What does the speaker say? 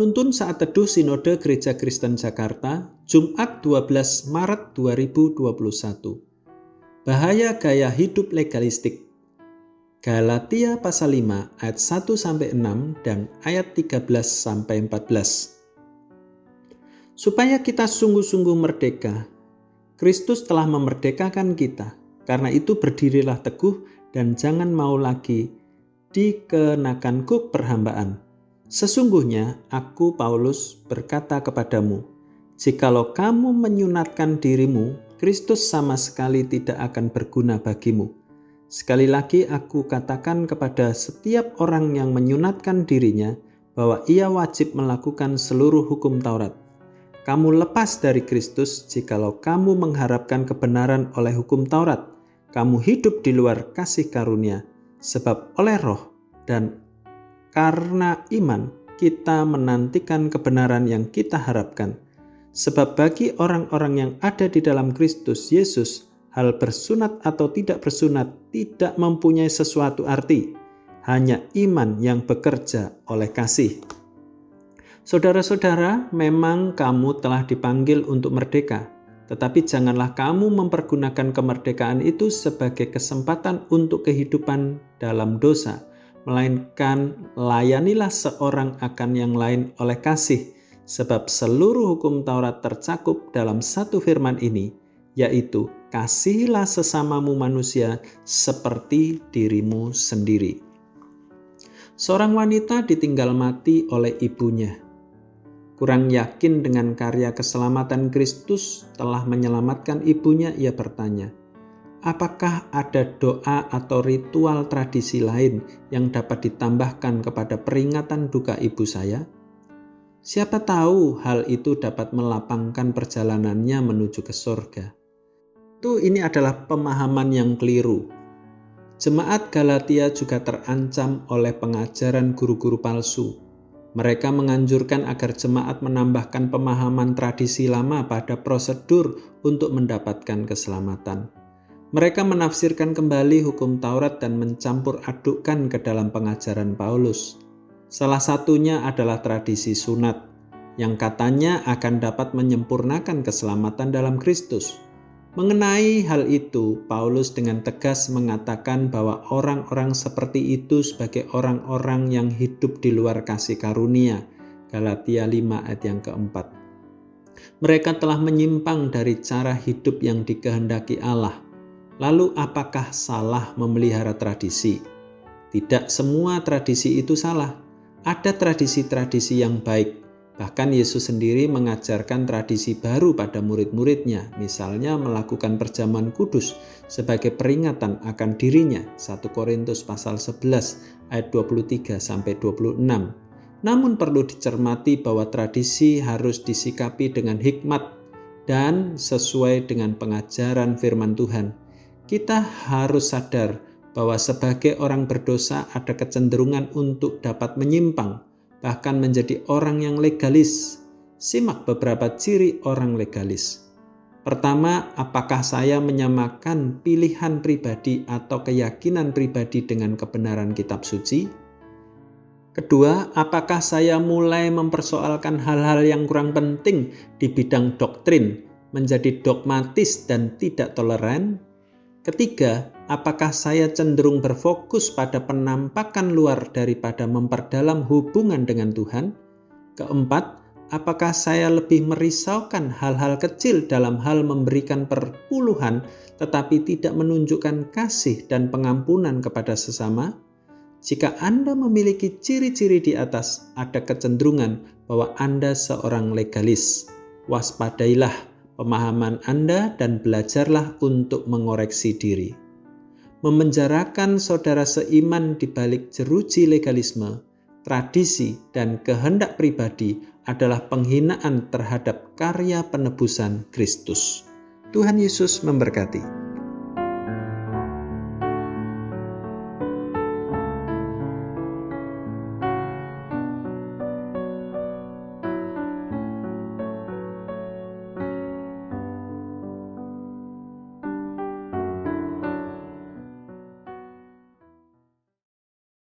Penuntun Saat Teduh Sinode Gereja Kristen Jakarta, Jumat 12 Maret 2021. Bahaya gaya hidup legalistik. Galatia pasal 5 ayat 1-6 dan ayat 13-14. Supaya kita sungguh-sungguh merdeka, Kristus telah memerdekakan kita. Karena itu berdirilah teguh dan jangan mau lagi dikenakan kuk perhambaan. Sesungguhnya aku Paulus berkata kepadamu, jikalau kamu menyunatkan dirimu, Kristus sama sekali tidak akan berguna bagimu. Sekali lagi aku katakan kepada setiap orang yang menyunatkan dirinya bahwa ia wajib melakukan seluruh hukum Taurat. Kamu lepas dari Kristus jikalau kamu mengharapkan kebenaran oleh hukum Taurat. Kamu hidup di luar kasih karunia, sebab oleh Roh dan karena iman kita menantikan kebenaran yang kita harapkan. Sebab bagi orang-orang yang ada di dalam Kristus Yesus, hal bersunat atau tidak bersunat tidak mempunyai sesuatu arti. Hanya iman yang bekerja oleh kasih. Saudara-saudara, memang kamu telah dipanggil untuk merdeka. Tetapi janganlah kamu mempergunakan kemerdekaan itu sebagai kesempatan untuk kehidupan dalam dosa. Melainkan layanilah seorang akan yang lain oleh kasih. Sebab seluruh hukum Taurat tercakup dalam satu firman ini, yaitu kasihilah sesamamu manusia seperti dirimu sendiri. Seorang wanita ditinggal mati oleh ibunya. Kurang yakin dengan karya keselamatan Kristus telah menyelamatkan ibunya, ia bertanya, apakah ada doa atau ritual tradisi lain yang dapat ditambahkan kepada peringatan duka ibu saya? Siapa tahu hal itu dapat melapangkan perjalanannya menuju ke surga. Ini adalah pemahaman yang keliru. Jemaat Galatia juga terancam oleh pengajaran guru-guru palsu. Mereka menganjurkan agar jemaat menambahkan pemahaman tradisi lama pada prosedur untuk mendapatkan keselamatan. Mereka menafsirkan kembali hukum Taurat dan mencampur adukkan ke dalam pengajaran Paulus. Salah satunya adalah tradisi sunat, yang katanya akan dapat menyempurnakan keselamatan dalam Kristus. Mengenai hal itu, Paulus dengan tegas mengatakan bahwa orang-orang seperti itu sebagai orang-orang yang hidup di luar kasih karunia. Galatia 5 ayat yang keempat. Mereka telah menyimpang dari cara hidup yang dikehendaki Allah. Lalu apakah salah memelihara tradisi? Tidak semua tradisi itu salah. Ada tradisi-tradisi yang baik. Bahkan Yesus sendiri mengajarkan tradisi baru pada murid-muridnya, misalnya melakukan perjamuan kudus sebagai peringatan akan dirinya, 1 Korintus pasal 11 ayat 23-26. Namun perlu dicermati bahwa tradisi harus disikapi dengan hikmat dan sesuai dengan pengajaran firman Tuhan. Kita harus sadar bahwa sebagai orang berdosa ada kecenderungan untuk dapat menyimpang, bahkan menjadi orang yang legalis. Simak beberapa ciri orang legalis. Pertama, apakah saya menyamakan pilihan pribadi atau keyakinan pribadi dengan kebenaran kitab suci? Kedua, apakah saya mulai mempersoalkan hal-hal yang kurang penting di bidang doktrin, menjadi dogmatis dan tidak toleran? Ketiga, apakah saya cenderung berfokus pada penampakan luar daripada memperdalam hubungan dengan Tuhan? Keempat, apakah saya lebih merisaukan hal-hal kecil dalam hal memberikan perpuluhan tetapi tidak menunjukkan kasih dan pengampunan kepada sesama? Jika Anda memiliki ciri-ciri di atas, ada kecenderungan bahwa Anda seorang legalis. Waspadailah pemahaman Anda dan belajarlah untuk mengoreksi diri. Memenjarakan saudara seiman di balik jeruji legalisme, tradisi, dan kehendak pribadi adalah penghinaan terhadap karya penebusan Kristus. Tuhan Yesus memberkati.